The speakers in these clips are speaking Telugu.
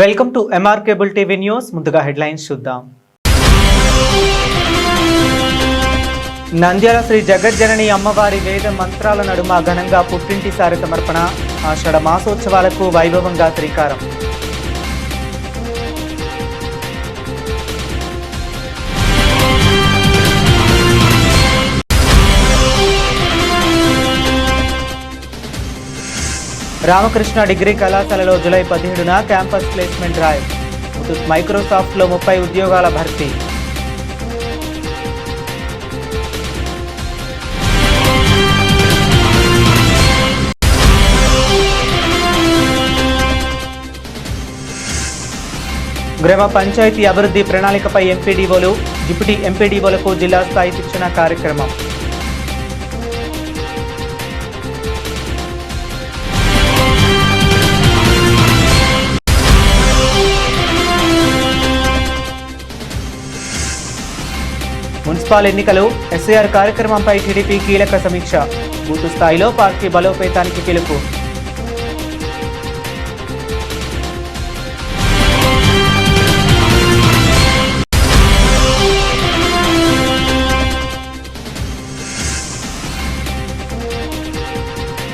Welcome to MR cable TV news. ముందుగా హెడ్లైన్స్ చూద్దాం. నంద్యాల శ్రీ జగజ్జనని అమ్మవారి వేద మంత్రాల నడుమ ఘనంగా పుట్టింటి సారి సమర్పణ. ఆషాఢ మాసోత్సవాలకు వైభవంగా శ్రీకారం. రామకృష్ణ డిగ్రీ కళాశాలలో జూలై 17న క్యాంపస్ ప్లేస్మెంట్ డ్రైవ్. మైక్రోసాఫ్ట్లో 30 ఉద్యోగాల భర్తీ. గ్రామ పంచాయతీ అభివృద్ధి ప్రణాళికపై ఎంపీడీఓలు, డిప్యూటీ ఎంపీడీఓలకు జిల్లా స్థాయి శిక్షణ కార్యక్రమం. మున్సిపల్ ఎన్నికలు ఎస్ఐఆర్ కార్యక్రమంపై టీడీపీ కీలక సమీక్ష. బూత్ స్థాయిలో పార్టీ బలోపేతానికి పిలుపు.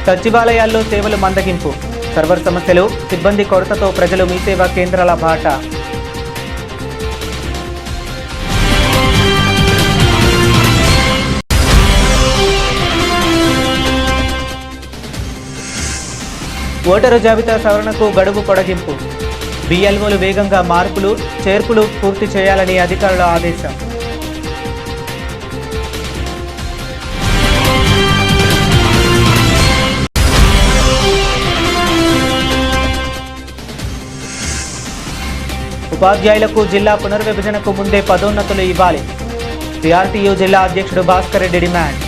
సచివాలయాల్లో సేవలు మందగింపు. సర్వర్ సమస్యలు, సిబ్బంది కొరతతో ప్రజలు మీ సేవా కేంద్రాల బాట. ఓటరు జాబితా సవరణకు గడువు పొడిగింపు. బిఎల్ఓలు వేగంగా మార్పులు, చేర్పులు పూర్తి చేయాలని అధికారుల ఆదేశం. ఉపాధ్యాయులకు జిల్లా పునర్విభజనకు ముందే పదోన్నతులు ఇవ్వాలి. సిఆర్టీయూ జిల్లా అధ్యక్షుడు భాస్కర్ రెడ్డి డిమాండ్.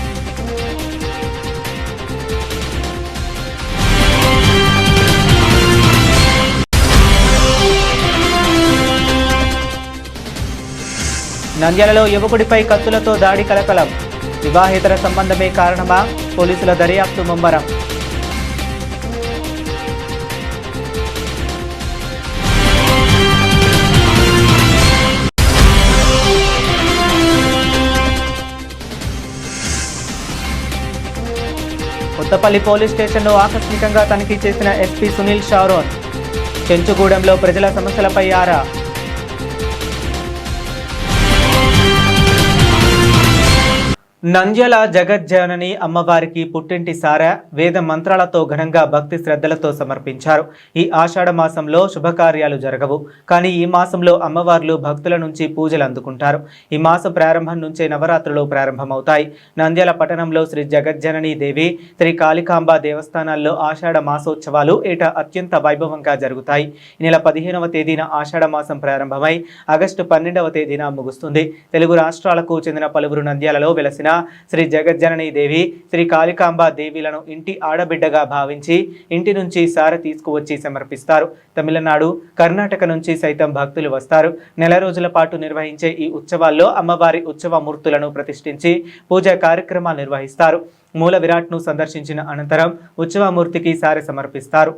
నంద్యాలలో యువకుడిపై కత్తులతో దాడి కలకలం. వివాహేతర సంబంధమే కారణమా? పోలీసుల దర్యాప్తు ముమ్మరం. కొత్తపల్లి పోలీస్ స్టేషన్ను ఆకస్మికంగా తనిఖీ చేసిన ఎస్పీ సునీల్ షారోన్. చెంచుగూడెంలో ప్రజల సమస్యలపై ఆరా. నంద్యాల జగజ్జనని అమ్మవారికి పుట్టింటి సార వేద మంత్రాలతో ఘనంగా భక్తి శ్రద్ధలతో సమర్పించారు. ఈ ఆషాఢ మాసంలో శుభకార్యాలు జరగవు, కానీ ఈ మాసంలో అమ్మవార్లు భక్తుల నుంచి పూజలు అందుకుంటారు. ఈ మాసం ప్రారంభం నుంచే నవరాత్రులు ప్రారంభమవుతాయి. నంద్యాల పట్టణంలో శ్రీ జగజ్జనని దేవి, శ్రీ కాళికాంబ దేవస్థానాల్లో ఆషాఢ మాసోత్సవాలు ఏటా అత్యంత వైభవంగా జరుగుతాయి. ఈ నెల 15వ తేదీన ఆషాఢ మాసం ప్రారంభమై ఆగస్టు 12వ తేదీన ముగుస్తుంది. తెలుగు రాష్ట్రాలకు చెందిన పలువురు నంద్యాలలో వెలసిన శ్రీ జగజ్జనని దేవి, శ్రీ కాళికాంబ దేవిలను ఇంటి ఆడబిడ్డగా భావించి ఇంటి నుంచి సార తీసుకువచ్చి సమర్పిస్తారు. తమిళనాడు, కర్ణాటక నుంచి సైతం భక్తులు వస్తారు. నెల రోజుల పాటు నిర్వహించే ఈ ఉత్సవాల్లో అమ్మవారి ఉత్సవ మూర్తులను ప్రతిష్ఠించి పూజా కార్యక్రమాలు నిర్వహిస్తారు. మూల విరాట్ను సందర్శించిన అనంతరం ఉత్సవమూర్తికి సారె సమర్పిస్తారు.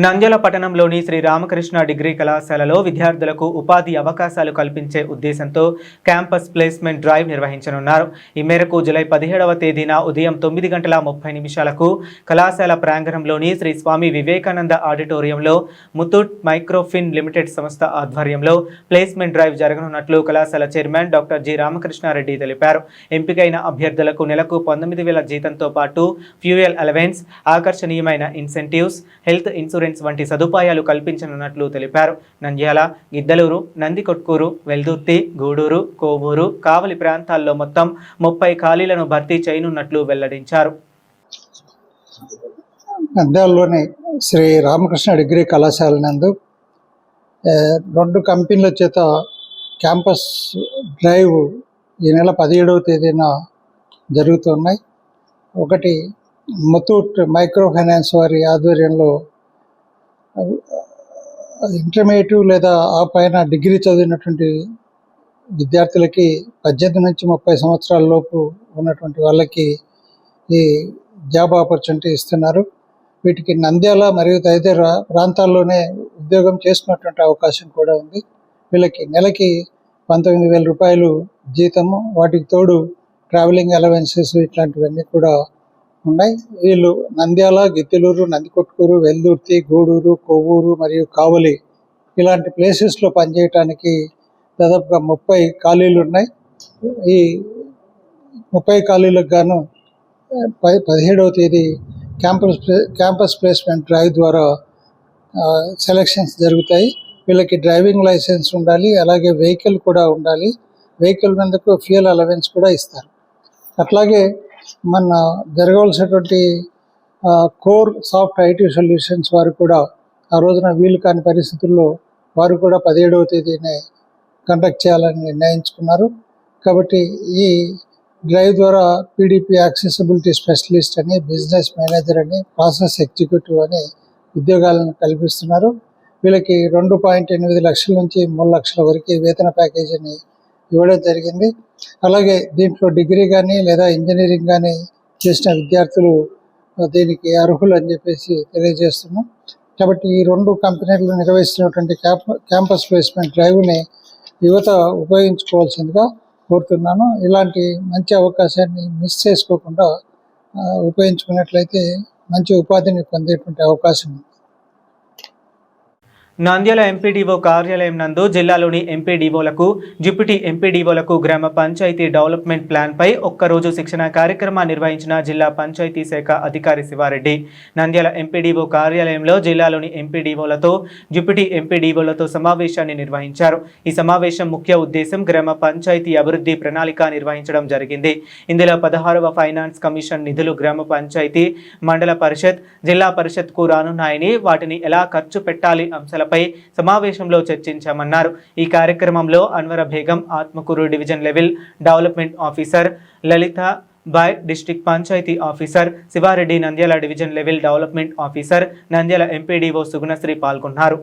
నంద్యాల పట్టణంలోని శ్రీ రామకృష్ణ డిగ్రీ కళాశాలలో విద్యార్థులకు ఉపాధి అవకాశాలు కల్పించే ఉద్దేశంతో క్యాంపస్ ప్లేస్మెంట్ డ్రైవ్ నిర్వహించనున్నారు. ఈ మేరకు జూలై 17వ తేదీన ఉదయం 9:30 కళాశాల ప్రాంగణంలోని శ్రీ స్వామి వివేకానంద ఆడిటోరియంలో ముతూట్ మైక్రోఫిన్ లిమిటెడ్ సంస్థ ఆధ్వర్యంలో ప్లేస్మెంట్ డ్రైవ్ జరగనున్నట్లు కళాశాల చైర్మన్ డాక్టర్ జి రామకృష్ణారెడ్డి తెలిపారు. ఎంపికైన అభ్యర్థులకు నెలకు 19,000 జీతంతో పాటు ఫ్యూయల్ అలవెన్స్, ఆకర్షణీయమైన ఇన్సెంటివ్స్, హెల్త్ ఇన్సూరెన్స్ వంటి సదుపాయాలు కల్పించనున్నట్లు తెలిపారు. నంద్యాల, గిద్దలూరు, నందికొట్కూరు, వెల్దుర్తి, గూడూరు, కోవూరు, కావలి ప్రాంతాల్లో మొత్తం 30 ఖాళీలను భర్తీ చేయనున్నట్లు వెల్లడించారు. నంద్యాలలోని శ్రీ రామకృష్ణ డిగ్రీ కళాశాల నందు 2 కంపెనీల చేత క్యాంపస్ డ్రైవ్ ఈ నెల 17వ తేదీన జరుగుతున్నాయి. ఒకటి ముతూట్ మైక్రో ఫైనాన్స్ వారి ఆధ్వర్యంలో ఇంటర్మీడియట్ లేదా ఆ పైన డిగ్రీ చదివినటువంటి విద్యార్థులకి 18 నుంచి 30 సంవత్సరాల లోపు ఉన్నటువంటి వాళ్ళకి ఈ జాబ్ ఆపర్చునిటీ ఇస్తున్నారు. వీటికి నంద్యాల మరియు తదితర ప్రాంతాల్లోనే ఉద్యోగం చేసుకున్నటువంటి అవకాశం కూడా ఉంది. వీళ్ళకి నెలకి 19,000 రూపాయలు జీతము, వాటికి తోడు ట్రావెలింగ్ అలవెన్సెస్ ఇట్లాంటివన్నీ కూడా ఉన్నాయి. వీళ్ళు నంద్యాల, గిద్దలూరు, నందికొట్కూరు, వెల్దుర్తి, గూడూరు, కొవ్వూరు మరియు కావలి ఇలాంటి ప్లేసెస్లో పనిచేయటానికి దాదాపుగా 30 ఖాళీలు ఉన్నాయి. ఈ 30 ఖాళీలకు గాను 17వ తేదీ క్యాంపస్ ప్లేస్మెంట్ డ్రైవ్ ద్వారా సెలక్షన్స్ జరుగుతాయి. వీళ్ళకి డ్రైవింగ్ లైసెన్స్ ఉండాలి, అలాగే వెహికల్ కూడా ఉండాలి. వెహికల్ మీదకు ఫ్యూయల్ అలవెన్స్ కూడా ఇస్తారు. అట్లాగే మన జరగవలసినటువంటి కోర్ సాఫ్ట్ ఐటీ సొల్యూషన్స్ వారు కూడా ఆ రోజున వీలు కాని పరిస్థితుల్లో వారు కూడా 17వ తేదీనే కండక్ట్ చేయాలని నిర్ణయించుకున్నారు. కాబట్టి ఈ డ్రైవ్ ద్వారా పీడీపీ యాక్సెసిబిలిటీ స్పెషలిస్ట్ అని, బిజినెస్ మేనేజర్ అని, ప్రాసెస్ ఎగ్జిక్యూటివ్ అని ఉద్యోగాలను కల్పిస్తున్నారు. వీళ్ళకి 2.8 లక్షల నుంచి 3 లక్షల వరకు వేతన ప్యాకేజీని ఇవ్వడం జరిగింది. అలాగే దీంట్లో డిగ్రీ కానీ లేదా ఇంజనీరింగ్ కానీ చేసిన విద్యార్థులు దీనికి అర్హులు అని చెప్పేసి తెలియజేస్తున్నాం. కాబట్టి ఈ 2 కంపెనీలు నిర్వహిస్తున్నటువంటి క్యాంపస్ ప్లేస్మెంట్ డ్రైవ్ని యువత ఉపయోగించుకోవాల్సిందిగా కోరుతున్నాను. ఇలాంటి మంచి అవకాశాన్ని మిస్ చేసుకోకుండా ఉపయోగించుకున్నట్లయితే మంచి ఉపాధిని పొందేటువంటి అవకాశం ఉంది. నంద్యాల ఎంపీడీఓ కార్యాలయం నందు జిల్లాలోని ఎంపీడీఓలకు, డిప్యూటీ ఎంపీడీఓలకు గ్రామ పంచాయతీ డెవలప్మెంట్ ప్లాన్పై ఒక్కరోజు శిక్షణ కార్యక్రమాన్ని నిర్వహించిన జిల్లా పంచాయతీ శాఖ అధికారి శివారెడ్డి. నంద్యాల ఎంపీడీఓ కార్యాలయంలో జిల్లాలోని ఎంపీడీఓలతో, డిప్యూటీ ఎంపీడీఓలతో సమావేశాన్ని నిర్వహించారు. ఈ సమావేశం ముఖ్య ఉద్దేశం గ్రామ పంచాయతీ అభివృద్ధి ప్రణాళిక నిర్వహించడం జరిగింది. ఇందులో 16వ ఫైనాన్స్ కమిషన్ నిధులు గ్రామ పంచాయతీ, మండల పరిషత్, జిల్లా పరిషత్కు రానున్నాయని, వాటిని ఎలా ఖర్చు పెట్టాలి అంశాల సమావేశంలో చర్చించామన్నారు. ఈ కార్యక్రమంలో Anwara Begum, Atmakur division level development officer, Lalitha Bai district panchayat officer, Sivareddy Nandyal division level development officer, Nandyal MPDO Sugunasri పాల్గొన్నారు.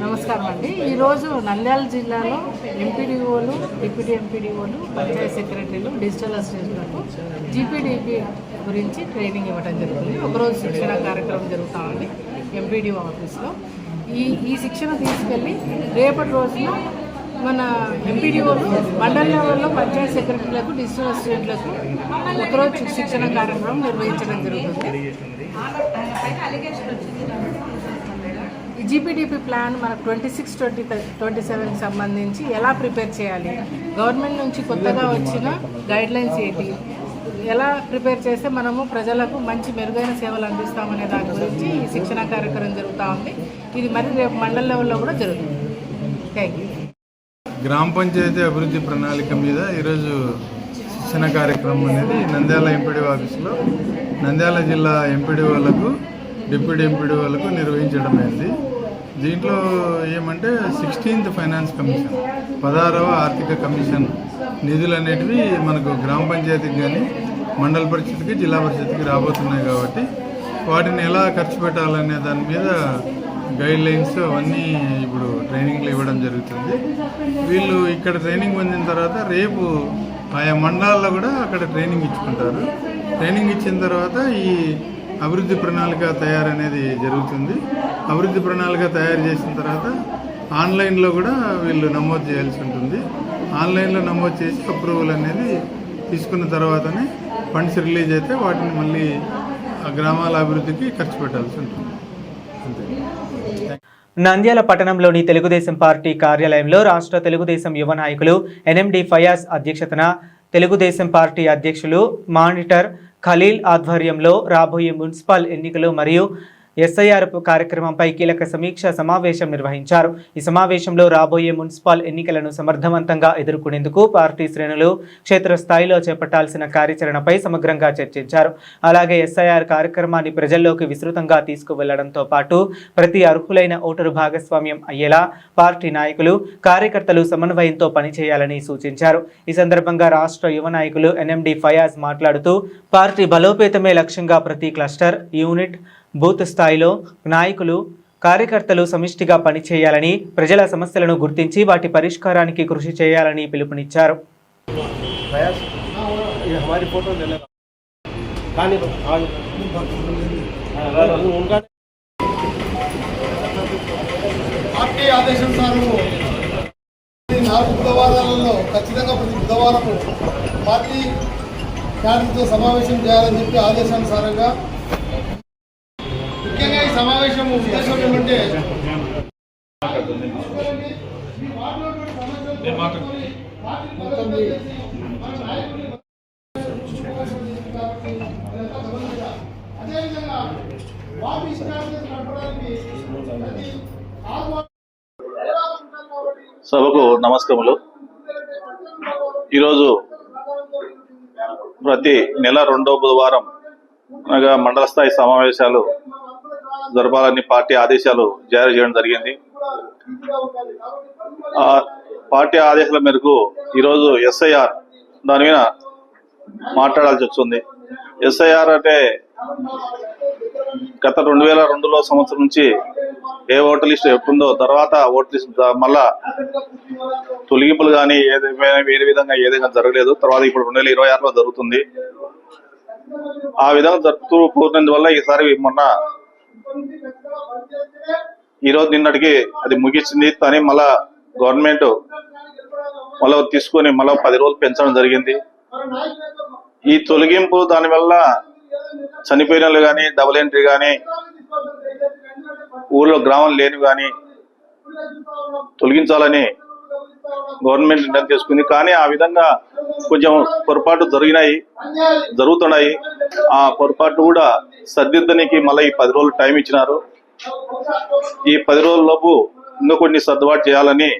నమస్కారం అండి. ఈరోజు నంద్యాల జిల్లాలో ఎంపీడీఓలు, డిప్యూటీ ఎంపీడీఓలు, పంచాయత్ సెక్రటరీలు, డిజిటల్ అసిస్టెంట్లకు జీపీడీపీ గురించి ట్రైనింగ్ ఇవ్వడం జరుగుతుంది. ఒకరోజు శిక్షణ కార్యక్రమం జరుగుతామండి ఎంపీడీఓ ఆఫీస్లో. ఈ శిక్షణ తీసుకెళ్ళి రేపటి రోజున మన ఎంపీడీఓలు మండల లెవెల్లో పంచాయత్ సెక్రటరీలకు, డిజిటల్ అసిస్టెంట్లకు ఒకరోజు శిక్షణ కార్యక్రమం నిర్వహించడం జరుగుతుంది. ఈ జీపీడీపీ ప్లాన్ మనకు 26-27 సంబంధించి ఎలా ప్రిపేర్ చేయాలి, గవర్నమెంట్ నుంచి కొత్తగా వచ్చిన గైడ్లైన్స్ ఏంటి, ఎలా ప్రిపేర్ చేస్తే మనము ప్రజలకు మంచి మెరుగైన సేవలు అందిస్తామనే దాని గురించి ఈ శిక్షణ కార్యక్రమం జరుగుతూ ఉంది. ఇది మరి రేపు మండల లెవెల్లో కూడా జరుగుతుంది. Thank you. గ్రామ పంచాయతీ అభివృద్ధి ప్రణాళిక మీద ఈరోజు శిక్షణ కార్యక్రమం అనేది నంద్యాల ఎంపీడీఓ ఆఫీసులో నంద్యాల జిల్లా ఎంపీడీఓలకు డిప్యూటీ ఎంపీడీఓలకు నిర్వహించడం అయింది. దీంట్లో ఏమంటే 16th ఫైనాన్స్ కమిషన్ 16వ ఆర్థిక కమిషన్ నిధులు అనేటివి మనకు గ్రామ పంచాయతీకి కానీ మండల పరిషత్కి జిల్లా పరిషత్కి రాబోతున్నాయి కాబట్టి వాటిని ఎలా ఖర్చు పెట్టాలనే దాని మీద గైడ్ లైన్స్ అవన్నీ ఇప్పుడు ట్రైనింగ్లు ఇవ్వడం జరుగుతుంది. వీళ్ళు ఇక్కడ ట్రైనింగ్ పొందిన తర్వాత రేపు ఆయా మండలాల్లో కూడా అక్కడ ట్రైనింగ్ ఇచ్చుకుంటారు. ట్రైనింగ్ ఇచ్చిన తర్వాత ఈ అభివృద్ధి ప్రణాళిక తయారు అనేది జరుగుతుంది. అభివృద్ధి ప్రణాళిక తయారు చేసిన తర్వాత ఆన్లైన్లో కూడా వీళ్ళు నమోదు చేయాల్సి ఉంటుంది. ఆన్లైన్లో నమోదు చేసి అప్రూవల్ అనేది తీసుకున్న తర్వాతనే ఫండ్స్ రిలీజ్ అయితే వాటిని మళ్ళీ ఆ గ్రామాల అభివృద్ధికి ఖర్చు పెట్టాల్సి ఉంటుంది. అంతే. నంద్యాల పట్టణంలోని తెలుగుదేశం పార్టీ కార్యాలయంలో రాష్ట్ర తెలుగుదేశం యువ నాయకులు ఎన్ఎండి ఫయాజ్ అధ్యక్షతన తెలుగుదేశం పార్టీ అధ్యక్షులు మానిటర్ ఖలీల్ ఆధ్వర్యంలో రాబోయే మున్సిపల్ ఎన్నికలు మరియు ఎస్ఐఆర్ కార్యక్రమంపై కీలక సమీక్ష సమావేశం నిర్వహించారు. ఈ సమావేశంలో రాబోయే మున్సిపల్ ఎన్నికలను సమర్థవంతంగా ఎదుర్కొనేందుకు పార్టీ శ్రేణులు క్షేత్రస్థాయిలో చేపట్టాల్సిన కార్యాచరణపై సమగ్రంగా చర్చించారు. అలాగే ఎస్ఐఆర్ కార్యక్రమాన్ని ప్రజల్లోకి విస్తృతంగా తీసుకువెళ్లడంతో పాటు ప్రతి అర్హులైన ఓటరు భాగస్వామ్యం అయ్యేలా పార్టీ నాయకులు కార్యకర్తలు సమన్వయంతో పనిచేయాలని సూచించారు. ఈ సందర్భంగా రాష్ట్ర యువ నాయకులు ఎన్ఎండి ఫయాజ్ మాట్లాడుతూ పార్టీ బలోపేతమే లక్ష్యంగా ప్రతి క్లస్టర్, యూనిట్, బూత్ స్థాయిలో నాయకులు కార్యకర్తలు సమిష్టిగా పనిచేయాలని, ప్రజల సమస్యలను గుర్తించి వాటి పరిష్కారానికి కృషి చేయాలని పిలుపునిచ్చారు. పార్టీ ఆదేశానుసారము 4 బుధవారాలలో ఖచ్చితంగా ప్రతి బుధవారము పార్టీ క్యాడర్తో సమావేశం చేయాలని చెప్పి ఆదేశానుసారంగా ముఖ్యంగా ఈ సమావేశం ఉద్దేశం ఏమంటే సభకు నమస్కారములు. ఈరోజు ప్రతి నెల 2వ బుధవారం అనగా మండల స్థాయి సమావేశాలు జరపాలని పార్టీ ఆదేశాలు జారీ చేయడం జరిగింది. ఆ పార్టీ ఆదేశాల మేరకు ఈరోజు ఎస్ఐఆర్ దాని మీద మాట్లాడాల్సి వస్తుంది. ఎస్ఐఆర్ అంటే గత 2002లో సంవత్సరం నుంచి ఏ ఓటర్ లిస్ట్ ఎప్పుడుందో తర్వాత ఓటర్ లిస్ట్ మళ్ళా తొలగింపులు కానీ వేరే విధంగా ఏదైనా జరగలేదు. తర్వాత ఇప్పుడు 2026లో జరుగుతుంది. ఆ విధంగా జరుపుతూ పోతున్నందువల్ల ఈసారి మొన్న ఈరోజు నిన్నటికి అది ముగిసింది. కానీ మళ్ళా గవర్నమెంట్ మళ్ళీ తీసుకొని మళ్ళీ 10 రోజులు పెంచడం జరిగింది. ఈ తొలగింపు దానివల్ల చనిపోయిన వాళ్ళు కానీ, డబుల్ ఎంట్రీ కానీ, ఊళ్ళో గ్రామం లేని కానీ తొలగించాలని గవర్నమెంట్ నిర్ణయం తీసుకుంది. కానీ ఆ విధంగా కొంచెం పొరపాటు జరుగుతున్నాయి. ఆ పొరపాటు కూడా సర్దిద్దనికి మళ్ళీ ఈ 10 రోజులు టైం ఇచ్చినారు. ఈ 10 రోజుల లోపు ఇంకా కొన్ని సర్దుబాటు చేయాలని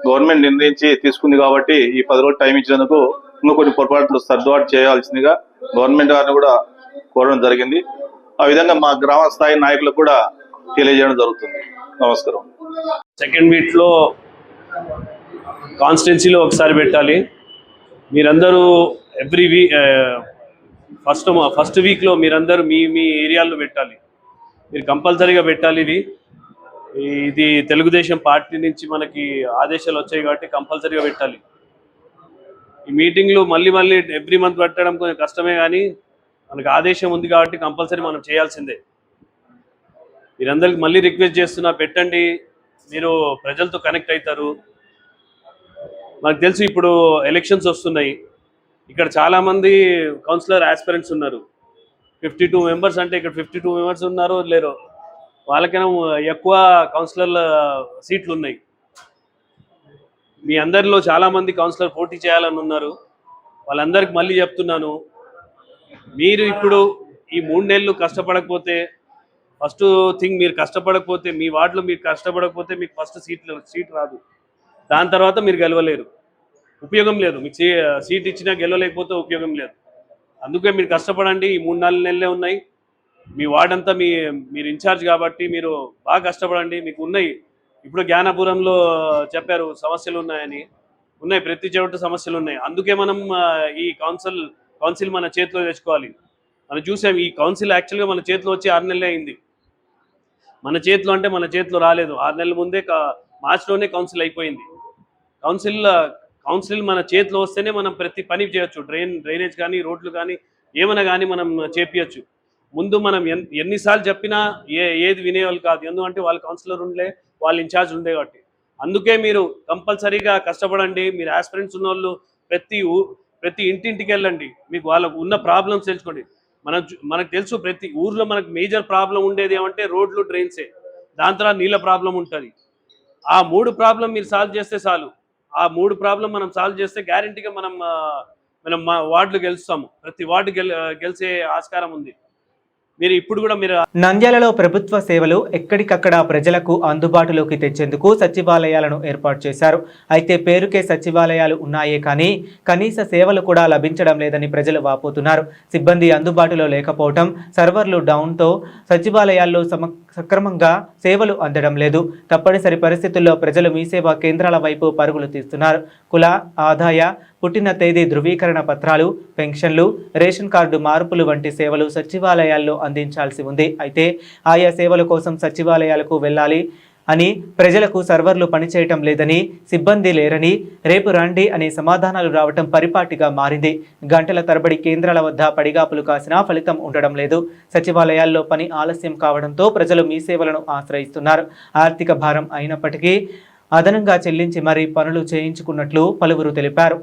గవర్నమెంట్ నిర్ణయించి తీసుకుంది. కాబట్టి ఈ 10 రోజులు టైం ఇచ్చినందుకు ఇంకా కొన్ని పొరపాట్లు సర్దుబాటు చేయాల్సిందిగా గవర్నమెంట్ గారిని కూడా కోరడం జరిగింది. ఆ విధంగా మా గ్రామ స్థాయి నాయకులకు కూడా తెలియజేయడం జరుగుతుంది. నమస్కారం. సెకండ్ వీక్లో కాన్స్టిట్యున్సీలో ఒకసారి పెట్టాలి. మీరందరూ ఎవ్రీ వీక్ ఫస్ట్ వీక్లో మీరందరూ మీ ఏరియాల్లో పెట్టాలి. మీరు కంపల్సరీగా పెట్టాలి. ఇది తెలుగుదేశం పార్టీ నుంచి మనకి ఆదేశాలు వచ్చాయి కాబట్టి కంపల్సరీగా పెట్టాలి. ఈ మీటింగ్లు మళ్ళీ ఎవ్రీ మంత్ పెట్టడం కొంచెం కష్టమే, కానీ మనకు ఆదేశం ఉంది కాబట్టి కంపల్సరీ మనం చేయాల్సిందే. మీరందరికి మళ్ళీ రిక్వెస్ట్ చేస్తున్నా, పెట్టండి. మీరు ప్రజలతో కనెక్ట్ అవుతారు. మనకు తెలుసు ఇప్పుడు ఎలక్షన్స్ వస్తున్నాయి. ఇక్కడ చాలామంది కౌన్సిలర్ ఆస్పిరెంట్స్ ఉన్నారు. 52 మెంబర్స్ అంటే ఇక్కడ 52 మెంబర్స్ ఉన్నారో లేరో, వాళ్ళకైనా ఎక్కువ కౌన్సిలర్ల సీట్లు ఉన్నాయి. మీ అందరిలో చాలామంది కౌన్సిలర్ పోటీ చేయాలని ఉన్నారు. వాళ్ళందరికీ మళ్ళీ చెప్తున్నాను, మీరు ఇప్పుడు ఈ 3 నెలలు కష్టపడకపోతే, ఫస్ట్ థింగ్ మీరు కష్టపడకపోతే, మీ వార్డులో మీరు కష్టపడకపోతే మీకు ఫస్ట్ సీట్ రాదు. దాని తర్వాత మీరు గెలవలేరు. ఉపయోగం లేదు. మీకు సీట్ ఇచ్చినా గెలవలేకపోతే ఉపయోగం లేదు. అందుకే మీరు కష్టపడండి. ఈ 3-4 నెలలే ఉన్నాయి. మీ వార్డ్ అంతా మీరు ఇన్ఛార్జ్ కాబట్టి మీరు బాగా కష్టపడండి. మీకు ఉన్నాయి. ఇప్పుడు జ్ఞానపురంలో చెప్పారు సమస్యలు ఉన్నాయని. ఉన్నాయి, ప్రతి చోట సమస్యలు ఉన్నాయి. అందుకే మనం ఈ కౌన్సిల్ మన చేతిలో తెచ్చుకోవాలి. మనం చూసాం ఈ కౌన్సిల్ యాక్చువల్గా మన చేతిలో వచ్చి 6 నెలలే అయింది. మన చేతిలో అంటే మన చేతిలో రాలేదు. 6 నెలల ముందే మార్చిలోనే కౌన్సిల్ అయిపోయింది. కౌన్సిల్ మన చేతిలో వస్తేనే మనం ప్రతి పని చేయొచ్చు. డ్రైనేజ్ కానీ, రోడ్లు కానీ, ఏమైనా కానీ మనం చేపియచ్చు. ముందు మనం ఎన్నిసార్లు చెప్పినా ఏది వినేవాళ్ళు కాదు. ఎందుకంటే వాళ్ళ కౌన్సిలర్ ఉండలే, వాళ్ళ ఇన్ఛార్జ్ ఉండే కాబట్టి. అందుకే మీరు కంపల్సరీగా కష్టపడండి. మీరు ఆస్పిరెంట్స్ ఉన్న వాళ్ళు ప్రతి ఇంటింటికి వెళ్ళండి. మీకు వాళ్ళకు ఉన్న ప్రాబ్లమ్స్ తెలుసుకోండి. మనకు తెలుసు ప్రతి ఊర్లో మనకు మేజర్ ప్రాబ్లం ఉండేది ఏమంటే రోడ్లు, డ్రైన్సే. దాని తర్వాత నీళ్ళ ప్రాబ్లం ఉంటుంది. ఆ 3 ప్రాబ్లం మీరు సాల్వ్ చేస్తే చాలు. ఆ 3 ప్రాబ్లం మనం సాల్వ్ చేస్తే గ్యారంటీగా మనం మా వార్డులు గెలుస్తాము. ప్రతి వార్డు గెలిచే ఆస్కారం ఉంది. నంద్యాలలో ప్రభుత్వ సేవలు ఎక్కడికక్కడ ప్రజలకు అందుబాటులోకి తెచ్చేందుకు సచివాలయాలను ఏర్పాటు చేశారు. అయితే పేరుకే సచివాలయాలు ఉన్నాయే కానీ కనీస సేవలు కూడా లభించడం లేదని ప్రజలు వాపోతున్నారు. సిబ్బంది అందుబాటులో లేకపోవడం, సర్వర్లు డౌన్తో సచివాలయాల్లో సక్రమంగా సేవలు అందడం లేదు. తప్పనిసరి పరిస్థితుల్లో ప్రజలు మీ సేవా కేంద్రాల వైపు పరుగులు తీస్తున్నారు. కుల, ఆదాయ, పుట్టిన తేదీ ధృవీకరణ పత్రాలు, పెన్షన్లు, రేషన్ కార్డు మార్పులు వంటి సేవలు సచివాలయాల్లో అందించాల్సి ఉంది. అయితే ఆయా సేవల కోసం సచివాలయాలకు వెళ్ళాలి అని ప్రజలకు సర్వర్లు పనిచేయటం లేదని, సిబ్బంది లేరని, రేపు రండి అనే సమాధానాలు రావటం పరిపాటిగా మారింది. గంటల తరబడి కేంద్రాల వద్ద పడిగాపులు కాసినా ఫలితం ఉండడం లేదు. సచివాలయాల్లో పని ఆలస్యం కావడంతో ప్రజలు మీ సేవలను ఆశ్రయిస్తున్నారు. ఆర్థిక భారం అయినప్పటికీ అదనంగా చెల్లించి మరీ పనులు చేయించుకున్నట్లు పలువురు తెలిపారు.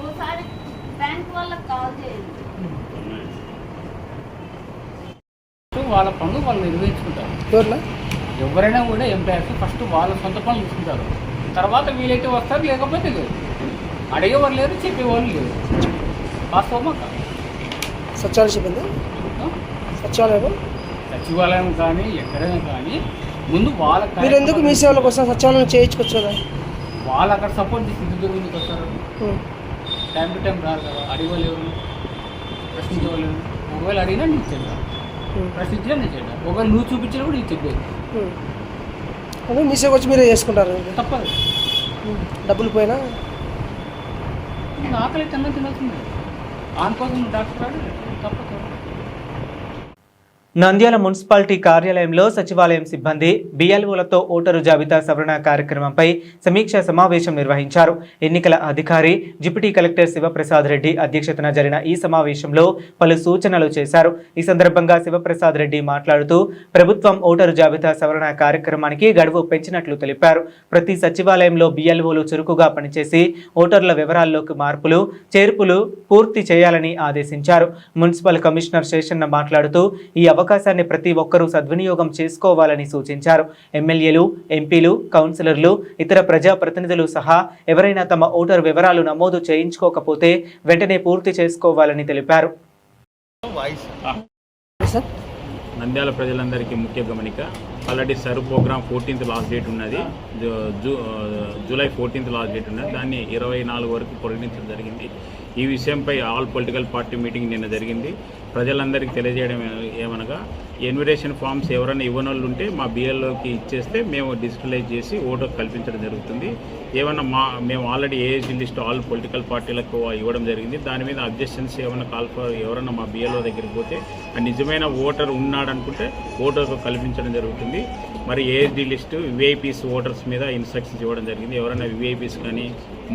ఒకసారి బ్యాంక్ వాళ్ళకి కాల్ చేయండి. వాళ్ళ పనులు వాళ్ళు నిర్వహించుకుంటారు. ఎవరైనా కూడా ఎంప్లాయర్స్ ఫస్ట్ వాళ్ళ సొంత పనులు తీసుకుంటారు. తర్వాత వీలైతే వస్తారు, లేకపోతే లేదు. అడిగేవారు లేరు, చెప్పేవాళ్ళు లేరు. వాస్తవమా కాదు? సచివాలయం కానీ ఎక్కడైనా కానీ ముందు వాళ్ళ ఎందుకు మీ సేవల కోసం సచివాలయం చేయించుకోవచ్చు కదా. వాళ్ళు అక్కడ సపోర్ట్ చేసి ఇంటి దగ్గరికి వస్తారు. టైం టు టైం రారు కదా. అడిగలేరు, ప్రశ్నించలేరు. ఒకవేళ అడిగినా నీకు చెడ్డా, ప్రశ్నించినా నీకు చెడ్డా. ఒకవేళ నువ్వు చూపించినా కూడా నీకు చెప్పేది. మీ సేవ వచ్చి మీరే చేసుకుంటారు, తప్పదు. డబ్బులు పోయినా ఆకలి తినాల్సిందే. ఆనుకోసం డాక్టర్ తప్పదు. నంద్యాల మున్సిపాలిటీ కార్యాలయంలో సచివాలయం సిబ్బంది బిఎల్ఓలతో ఓటరు జాబితా సవరణ కార్యక్రమంపై సమీక్షా సమావేశం నిర్వహించారు. ఎన్నికల అధికారి డిప్యూటీ కలెక్టర్ శివప్రసాద్ రెడ్డి అధ్యక్షతన జరిగిన ఈ సమావేశంలో పలు సూచనలు చేశారు. ఈ సందర్భంగా శివప్రసాద్ రెడ్డి మాట్లాడుతూ ప్రభుత్వం ఓటరు జాబితా సవరణ కార్యక్రమానికి గడువు పెంచినట్లు తెలిపారు. ప్రతి సచివాలయంలో బిఎల్ఓలు చురుకుగా పనిచేసి ఓటర్ల వివరాల్లోకి మార్పులు, చేర్పులు పూర్తి చేయాలని ఆదేశించారు. మున్సిపల్ కమిషనర్ శేషన్న మాట్లాడుతూ ఈ అవకాశాన్ని ప్రతి ఒక్కరూ సద్వినియోగం చేసుకోవాలని సూచించారు. ఎమ్మెల్యేలు, ఎంపీలు, కౌన్సిలర్లు, ఇతర ప్రజాప్రతినిధులు సహా ఎవరైనా తమ ఓటరు వివరాలు నమోదు చేయించుకోకపోతే వెంటనే పూర్తి చేసుకోవాలని తెలిపారు. నంద్యాల ప్రజలందరికీ ముఖ్య గమనిక, already survey programme 14th last date ఉన్నది. జూలై 14th లాస్ట్ డేట్ ఉన్నది. దాన్ని 24 వరకు పొడిగించడం జరిగింది. ఈ విషయంపై ఆల్ పొలిటికల్ పార్టీ మీటింగ్ నిన్న జరిగింది. ప్రజలందరికీ తెలియజేయడం ఏమనగా, ఎన్విటేషన్ ఫామ్స్ ఎవరైనా ఇవ్వనోళ్ళు ఉంటే మా బిఎల్ఓకి ఇచ్చేస్తే మేము డిజిటలైజ్ చేసి ఓటు కల్పించడం జరుగుతుంది. ఏమన్నా మేము already AAG list all political పార్టీలకు ఇవ్వడం జరిగింది. దాని మీద అబ్జెక్షన్స్ ఏమైనా ఎవరైనా మా బిఎల్ఓ దగ్గరికి పోతే ఆ నిజమైన ఓటర్ ఉన్నాడనుకుంటే ఓటర్కు కల్పించడం జరుగుతుంది. మరి ఏఎస్డి లిస్టు విఐపీస్ ఓటర్స్ మీద ఇన్స్ట్రక్షన్స్ ఇవ్వడం జరిగింది. ఎవరైనా విఐపీస్ కానీ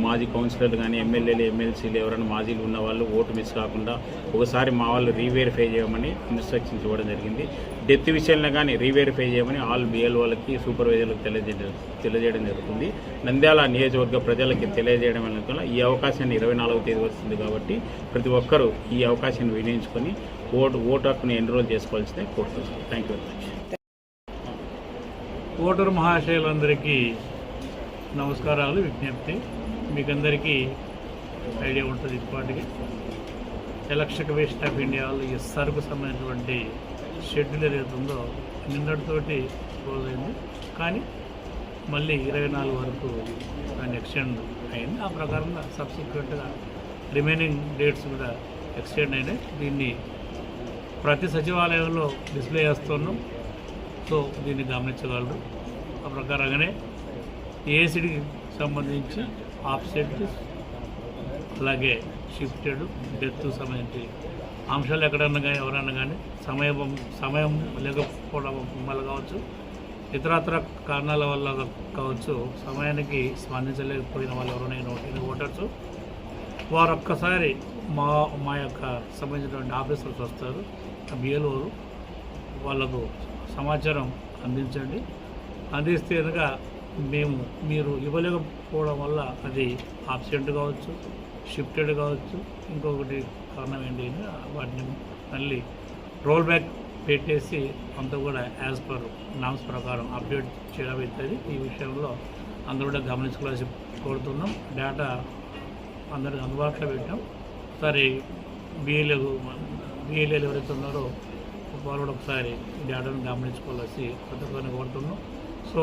మాజీ కౌన్సిలర్లు కానీ ఎమ్మెల్యేలు ఎమ్మెల్సీలు ఎవరైనా మాజీలు ఉన్న వాళ్ళు ఓటు మిస్ కాకుండా ఒకసారి మా వాళ్ళు రీవెరిఫై చేయమని ఇన్స్ట్రక్షన్స్ ఇవ్వడం జరిగింది. డెత్ విషయంలో కానీ రీవెరిఫై చేయమని ఆల్ బిఎల్ఓలకి సూపర్వైజర్లకు తెలియజేయడం జరుగుతుంది. నంద్యాల నియోజకవర్గ ప్రజలకి తెలియజేయడం వల్ల ఈ అవకాశాన్ని 24వ తేదీ వస్తుంది కాబట్టి ప్రతి ఒక్కరూ ఈ అవకాశాన్ని వినియోగించుకొని ఓటు హక్కుని ఎన్రోల్ చేసుకోవాల్సిందే కోరుతున్నాను. Thank you very much. Voter మహాశయులందరికీ నమస్కారాలు, విజ్ఞప్తి. మీకందరికీ ఐడియా ఉంటుంది ఇప్పటికి ఎలక్షన్ కమిషన్ ఆఫ్ ఇండియాలో ఈ సరుకు సంబంధించినటువంటి షెడ్యూల్ ఏదైతే ఉందో నిన్నటితోటి క్లోజ్ అయింది. కానీ మళ్ళీ 24 వరకు దాన్ని ఎక్స్టెండ్ అయింది. ఆ ప్రకారంగా సబ్సిక్వెంట్గా రిమైనింగ్ డేట్స్ కూడా ఎక్స్టెండ్ అయినాయి. దీన్ని ప్రతి సచివాలయంలో డిస్ప్లే చేస్తున్నాం. సో దీన్ని గమనించగలరు. ఆ ప్రకారంగానే ఏసీడీకి సంబంధించి ఆఫ్సెట్, అలాగే షిఫ్టెడ్, డెత్ సంబంధించి అంశాలు ఎక్కడన్నా కానీ ఎవరన్నా కానీ సమయం లేకపోవడం వల్ల కావచ్చు, ఇతరత్ర కారణాల వల్ల కావచ్చు, సమయానికి స్పందించలేకపోయిన వాళ్ళు ఎవరైనా ఓటర్స్ వారు ఒక్కసారి మా యొక్క సంబంధించినటువంటి ఆఫీసర్స్ వస్తారు, బిఎల్ఓలు, వాళ్ళకు సమాచారం అందించండి. అందిస్తే కనుక మీరు ఇవ్వలేకపోవడం వల్ల అది ఆబ్సెంట్ కావచ్చు, షిఫ్టెడ్ కావచ్చు, ఇంకొకటి కారణం ఏంటి వాటిని మళ్ళీ రోల్ బ్యాక్ పెట్టేసి అంతా కూడా యాజ్ పర్ నామ్స్ ప్రకారం అప్డేట్ చేయడం అవుతుంది. ఈ విషయంలో అందరూ కూడా గమనించుకోవాల్సి కోరుతున్నాం. డేటా అందరికి అందుబాటులో పెట్టాం. సరే బిఎల్ఏలు ఎవరైతే ఉన్నారో వాళ్ళు కూడా ఒకసారి డేటాను గమనించుకోవాల్సి కొత్త కోరుతున్నాం. సో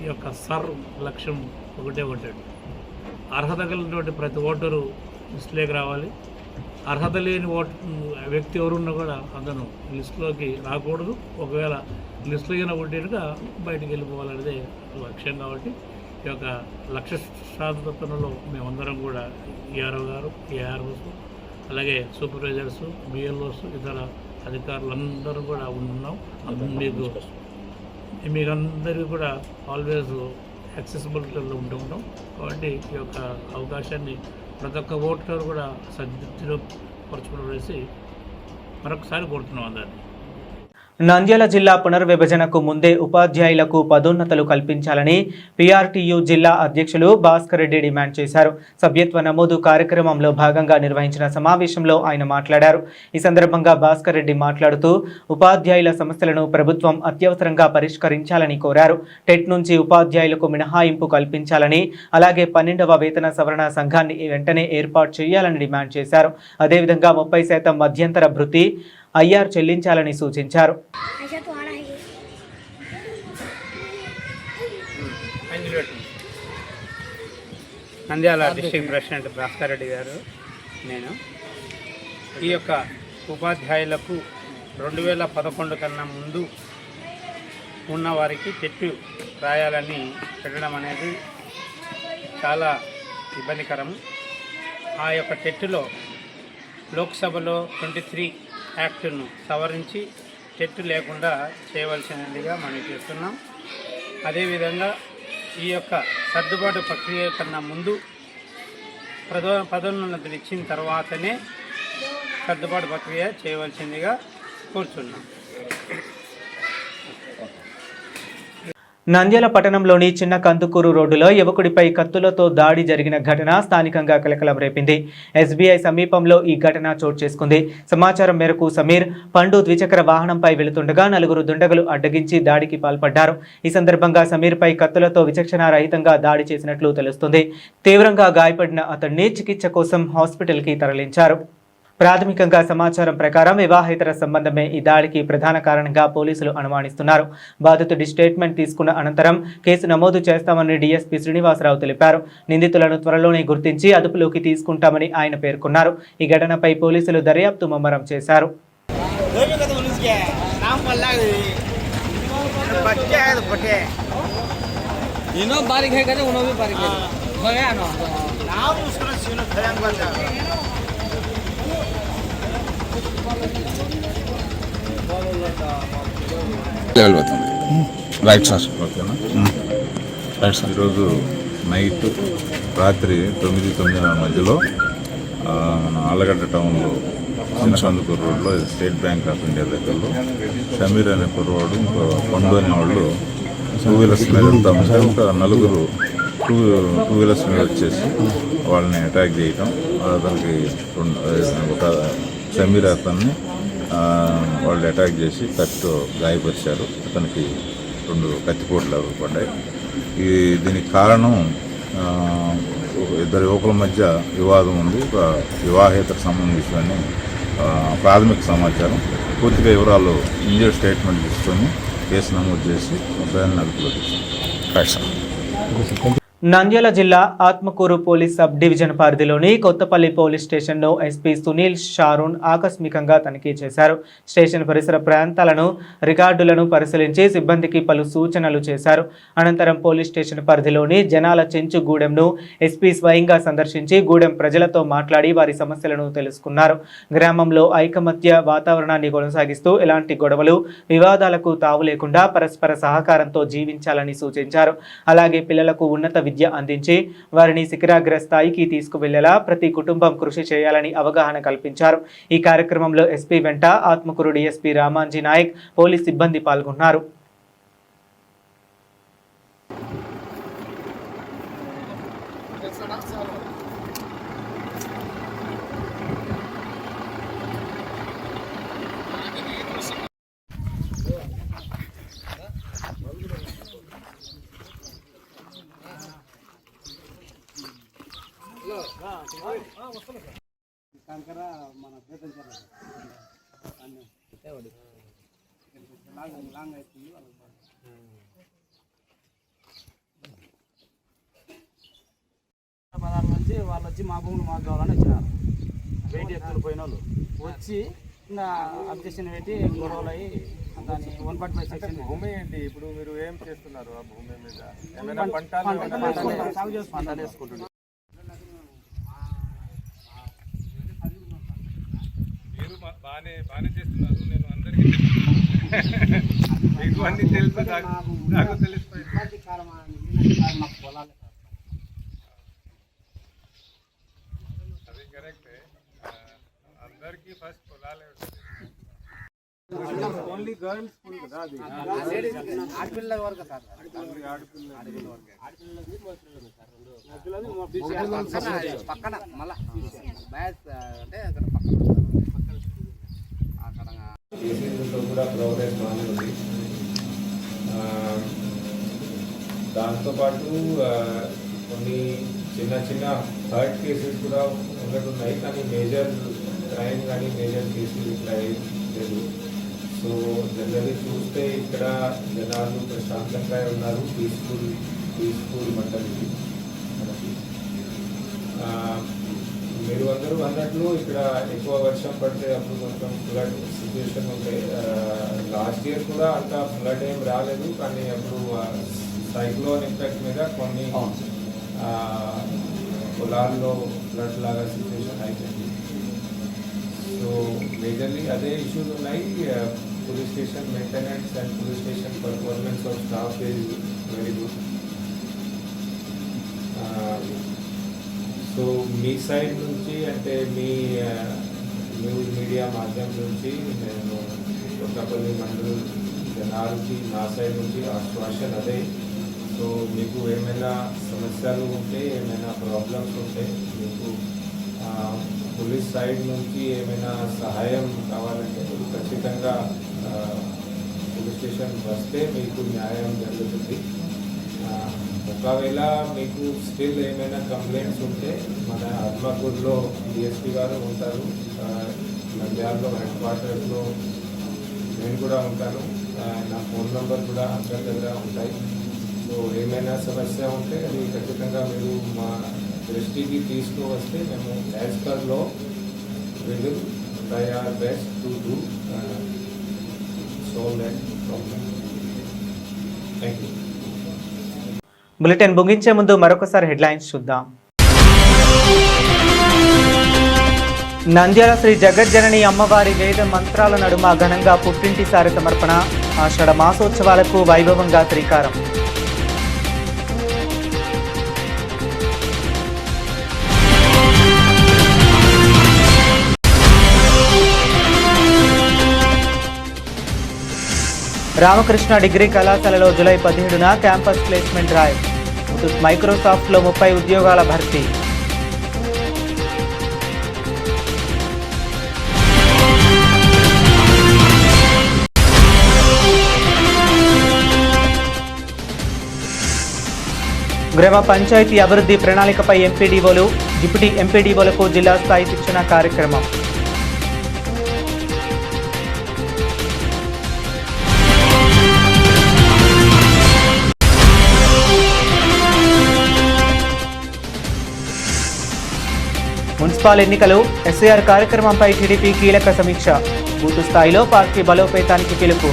ఈ యొక్క లక్ష్యం ఒకటే అర్హత కలిగినటువంటి ప్రతి ఓటరు లిస్టులోకి రావాలి. అర్హత లేని వ్యక్తి ఎవరున్నా కూడా అతను లిస్టులోకి రాకూడదు. ఒకవేళ లిస్టులో అయినా ఉంటేనుక బయటికి వెళ్ళిపోవాలనేదే లక్ష్యం. కాబట్టి ఈ యొక్క లక్ష్య సాధనలో మేమందరం కూడా ఈఆర్ఓ గారు, ఏఆర్ఓస్, అలాగే సూపర్వైజర్స్, బిఎల్ఓస్, ఇతర అధికారులందరూ కూడా ఉన్నాం. మీకందరికీ కూడా ఆల్వేస్ యాక్సెసిబిలిటీలో ఉంటూ ఉంటాం. కాబట్టి ఈ యొక్క అవకాశాన్ని ప్రతి ఒక్క ఓటర్ కూడా సద్వినియోగపరచుకోవడం వేసి మరొకసారి కోరుతున్నాం అందరినీ. నంద్యాల జిల్లా పునర్విభజనకు ముందే ఉపాధ్యాయులకు పదోన్నతులు కల్పించాలని పీఆర్టీయూ జిల్లా అధ్యక్షులు భాస్కర్ రెడ్డి డిమాండ్ చేశారు. సభ్యత్వ నమోదు కార్యక్రమంలో భాగంగా నిర్వహించిన సమావేశంలో ఆయన మాట్లాడారు. ఈ సందర్భంగా భాస్కర్ రెడ్డి మాట్లాడుతూ ఉపాధ్యాయుల సమస్యలను ప్రభుత్వం అత్యవసరంగా పరిష్కరించాలని కోరారు. టెట్ నుంచి ఉపాధ్యాయులకు మినహాయింపు కల్పించాలని, అలాగే 12వ వేతన సవరణ సంఘాన్ని వెంటనే ఏర్పాటు చేయాలని డిమాండ్ చేశారు. అదేవిధంగా 30% మధ్యంతర భృతి ఐఆర్ చెల్లించాలని సూచించారు. నంద్యాల డిస్ట్రిక్ట్ ప్రెసిడెంట్ భాస్కర్ రెడ్డి గారు. నేను ఈ యొక్క ఉపాధ్యాయులకు 2011 కన్నా ముందు ఉన్న వారికి టెట్ రాయాలని పెట్టడం అనేది చాలా ఇబ్బందికరం. ఆ యొక్క టెట్లో లోక్సభలో 23 యాక్ట్ను సవరించి టెట్ లేకుండా చేయవలసినదిగా మనం చేస్తున్నాం. అదేవిధంగా ఈ యొక్క సర్దుబాటు ప్రక్రియ కన్నా ముందు పదోన్నతులు ఇచ్చిన తర్వాతనే సర్దుబాటు ప్రక్రియ చేయవలసిందిగా కోరుతున్నాం. నంద్యాల పట్టణంలోని చిన్న కందుకూరు రోడ్డులో యువకుడిపై కత్తులతో దాడి జరిగిన ఘటన స్థానికంగా కలకలం రేపింది. ఎస్బీఐ సమీపంలో ఈ ఘటన చోటు చేసుకుంది. సమాచారం మేరకు సమీర్, పండు ద్విచక్ర వాహనంపై వెళుతుండగా 4 దుండగులు అడ్డగించి దాడికి పాల్పడ్డారు. ఈ సందర్భంగా సమీర్పై కత్తులతో విచక్షణారహితంగా దాడి చేసినట్లు తెలుస్తుంది. తీవ్రంగా గాయపడిన అతన్ని చికిత్స కోసం హాస్పిటల్కి తరలించారు. ప్రాథమికంగా సమాచారం ప్రకారం వివాహేతర సంబంధమే ఈ దాడికి ప్రధాన కారణంగా పోలీసులు అనుమానిస్తున్నారు. బాధితుడి స్టేట్మెంట్ తీసుకున్న అనంతరం కేసు నమోదు చేస్తామని డీఎస్పీ శ్రీనివాసరావు తెలిపారు. నిందితులను త్వరలోనే గుర్తించి అదుపులోకి తీసుకుంటామని ఆయన పేర్కొన్నారు. ఈ ఘటనపై పోలీసులు దర్యాప్తు ముమ్మరం చేశారు. लेवल बताऊँ రైట్ సార్. ఓకేనా? Right sir. ఈరోజు నైట్ రాత్రి 9-9:30 మధ్యలో మన ఆలగడ్డ టౌన్లో చిన్నకందుకూరు రోడ్లో స్టేట్ బ్యాంక్ ఆఫ్ ఇండియా దగ్గరలో షమీర్ అనే కుర్రవాడు పండు అనే వాళ్ళు 2 వీలర్స్ మీద వెళ్తా ఉంటే ఒక నలుగురు టూ వీలర్స్ మీద వచ్చేసి వాళ్ళని అటాక్ చేయటం, అతనికి ఒక షమీర్ అతన్ని వాళ్ళు అటాక్ చేసి కత్తితో గాయపరిచారు. అతనికి 2 కత్తిపోట్లు పడ్డాయి. దీనికి కారణం ఇద్దరు యువకుల మధ్య వివాదం ఉంది, ఒక వివాహేతర సంబంధం విషయాన్ని ప్రాథమిక సమాచారం. పూర్తిగా వివరాలు ఇంజర్ స్టేట్మెంట్ తీసుకొని కేసు నమోదు చేసి ముద్దాయిల్ని అదుపులో తీసుకున్నాం. నంద్యాల జిల్లా ఆత్మకూరు పోలీస్ సబ్ డివిజన్ పరిధిలోని కొత్తపల్లి పోలీస్ స్టేషన్ను ఎస్పీ సునీల్ షారూన్ ఆకస్మికంగా తనిఖీ చేశారు. స్టేషన్ పరిసర ప్రాంతాలను రికార్డులను పరిశీలించి సిబ్బందికి పలు సూచనలు చేశారు. అనంతరం పోలీస్ స్టేషన్ పరిధిలోని జనాల చెంచు గూడెంను ఎస్పీ స్వయంగా సందర్శించి గూడెం ప్రజలతో మాట్లాడి వారి సమస్యలను తెలుసుకున్నారు. గ్రామంలో ఐకమత్య వాతావరణాన్ని కొనసాగిస్తూ ఎలాంటి గొడవలు వివాదాలకు తావు లేకుండా పరస్పర సహకారంతో జీవించాలని సూచించారు. అలాగే పిల్లలకు ఉన్నత విద్య అందించి వారిని శిఖరాగ్ర స్థాయికి తీసుకువెళ్లేలా ప్రతి కుటుంబం కృషి చేయాలని అవగాహన కల్పించారు. ఈ కార్యక్రమంలో ఎస్పీ వెంట ఆత్మకూరు డీఎస్పీ రామాంజీ నాయక్, పోలీస్ సిబ్బంది పాల్గొన్నారు. వాళ్ళు వచ్చి మా భూములు మాకు కావాలని వచ్చినారు. వెయిట్ ఎత్తులు పోయిన వాళ్ళు వచ్చి ఇంకా అబ్జెక్షన్ పెట్టి గొడవలు అయ్యి దాన్ని 145 సెక్షన్. భూమి ఏంటి ఇప్పుడు మీరు ఏం చేస్తున్నారు? ఆ భూమి మీద పంటలు వేసుకుంటున్నారు. మీరు బాగానే చేస్తున్నారు. నేను అందరికీ మీకు అన్ని తెలుసు, నాకు తెలిసిపోయింది. అది కరెక్టే, అందరికీ ఫస్ట్ పొలాలే ఓన్లీ గర్ల్స్ స్కూల్ కదా అది. ఆడపిల్లల వరకు సార్, పక్కన మళ్ళా అంటే అక్కడ కూడా ప్రోగ్రెస్ బాగానే ఉంది. దాంతోపాటు కొన్ని చిన్న చిన్న హర్ట్ కేసెస్ కూడా ఉన్నట్టున్నాయి, కానీ మేజర్ క్రైమ్ కానీ మేజర్ కేసులు ఇట్లా లేదు. సో జనరల్లీ చూస్తే ఇక్కడ జనాలు ప్రశాంతంగా ఉన్నారు. పీస్ఫుల్ మండలి మనకి. మీరు అందరూ అన్నట్లు ఇక్కడ ఎక్కువ వర్షం పడితే అప్పుడు కొంచెం ఫ్లడ్ సిచ్యువేషన్ ఉంటే, లాస్ట్ ఇయర్ కూడా అంత ఫ్లడ్ ఏం రాలేదు, కానీ అప్పుడు సైక్లోన్ ఇంపాక్ట్ మీద కొన్ని పొలాల్లో ఫ్లడ్ లాగా సిచ్యువేషన్ అయిపోయింది. సో మేజర్లీ అదే ఇష్యూస్ ఉన్నాయి. Police station maintenance and police station performance of staff is very good. So me side నుంచి అంటే మీ న్యూస్ మీడియా మాధ్యమం నుంచి నేను కొత్తపల్లి మండలి జనాలకి నా సైడ్ నుంచి ఆశ్వాసన అదే. సో మీకు ఏమైనా సమస్యలు ఉంటే, ఏమైనా ప్రాబ్లమ్స్ ఉంటే, మీకు పోలీస్ సైడ్ నుంచి ఏమైనా సహాయం కావాలంటే మీరు ఖచ్చితంగా పోలీస్ స్టేషన్ వస్తే మీకు న్యాయం జరుగుతుంది. ఒకవేళ మీకు స్టిల్ ఏమైనా కంప్లైంట్స్ ఉంటే మన ఆత్మకూరులో డిఎస్పీ గారు ఉంటారు, నంద్యాలలో హెడ్ క్వార్టర్స్లో నేను కూడా ఉంటాను. నా ఫోన్ నెంబర్ కూడా అందరి దగ్గర ఉంటాయి. సో ఏమైనా సమస్య ఉంటే అది ఖచ్చితంగా మీరు మా దృష్టికి తీసుకువస్తే మేము యాజ్ పర్ లో will try our best to do solve that problem. Thank you. Bulletin ముగించే ముందు మరొకసారి హెడ్లైన్స్ చూద్దాం. నంద్యాల శ్రీ జగజ్జనని అమ్మవారి వేద మంత్రాల నడుమ ఘనంగా పుట్టింటి సారి సమర్పణ. ఆషాఢ మాసోత్సవాలకు వైభవంగా శ్రీకారం. రామకృష్ణ డిగ్రీ కళాశాలలో జూలై 17న క్యాంపస్ ప్లేస్మెంట్ డ్రైవ్. మైక్రోసాఫ్ట్లో 30 ఉద్యోగాల భర్తీ. గ్రామ పంచాయతీ అభివృద్ధి ప్రణాళికపై ఎంపీడీఓలు, డిప్యూటీ ఎంపీడీఓలకు జిల్లా స్థాయి శిక్షణ కార్యక్రమం. మున్సిపల్ ఎన్నికలు ఎస్ఐఆర్ కార్యక్రమంపై టీడీపీ కీలక సమీక్ష. బూత్ స్థాయిలో పార్టీ బలోపేతానికి పిలుపు.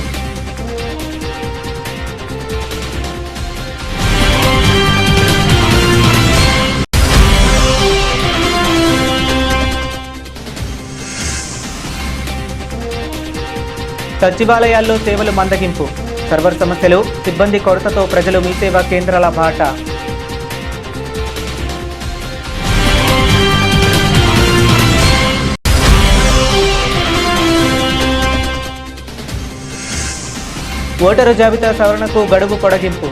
సచివాలయాల్లో సేవలు మందగింపు. సర్వర్ సమస్యలు, సిబ్బంది కొరతతో ప్రజలు మీ సేవా కేంద్రాల బాట. ఓటరు జాబితా సవరణకు గడువు పొడిగింపు.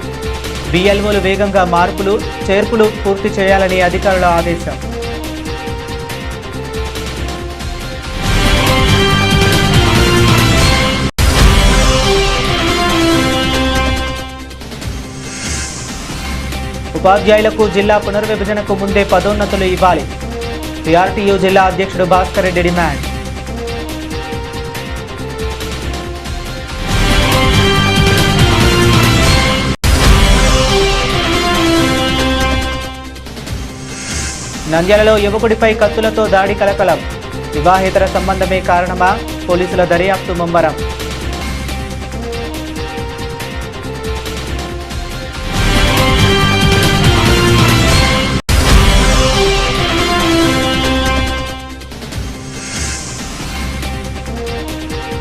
బిఎల్ఓలు వేగంగా మార్పులు, చేర్పులు పూర్తి చేయాలని అధికారుల ఆదేశం. ఉపాధ్యాయులకు జిల్లా పునర్విభజనకు ముందే పదోన్నతులు ఇవ్వాలి. టీఆర్టీయూ జిల్లా అధ్యక్షుడు భాస్కర్ రెడ్డి డిమాండ్. నంద్యాలలో యువకుడిపై కత్తులతో దాడి కలకలం. వివాహేతర సంబంధమే కారణమా? పోలీసుల దర్యాప్తు ముమ్మరం.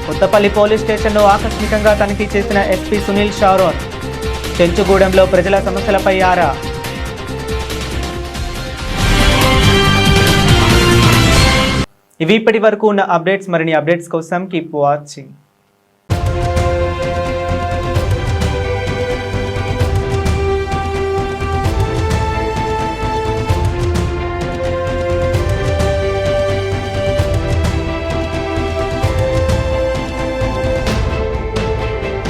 కొత్తపల్లి పోలీస్ స్టేషన్ను ఆకస్మికంగా తనిఖీ చేసిన ఎస్పీ సునీల్ షారోన్. చెంచుగూడెంలో ప్రజల సమస్యలపై ఆరా. ఇవి ఇప్పటి వరకు ఉన్న అప్డేట్స్. మరిన్ని అప్డేట్స్ కోసం కీప్ వాచింగ్.